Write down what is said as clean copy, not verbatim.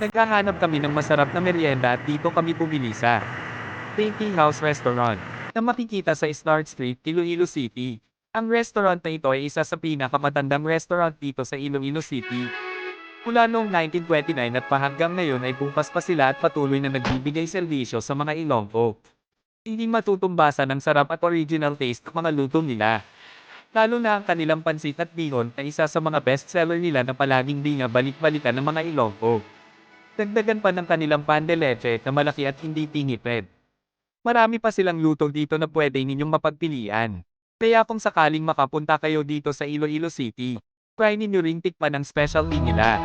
Naghahanap kami ng masarap na merienda at dito kami bumili sa Thinking House Restaurant na makikita sa Start Street, Iloilo City. Ang restaurant na ito ay isa sa pinakamatandang restaurant dito sa Iloilo City. Mula noong 1929 at pa hanggang ngayon ay bukas pa sila at patuloy na nagbibigay serbisyo sa mga Ilonggo. Hindi matutumbasan ng sarap at original taste ng mga luto nila. Lalo na ang kanilang pansit at bihon na isa sa mga bestseller nila na palaging di nga balik-balikan ng mga Ilonggo. Dagdagan pa ng kanilang pan de leche na malaki at hindi tinipid. Marami pa silang luto dito na pwede ninyong mapagpilian. Kaya kung sakaling makapunta kayo dito sa Iloilo City, try ninyo ring tikman ang specialty nila.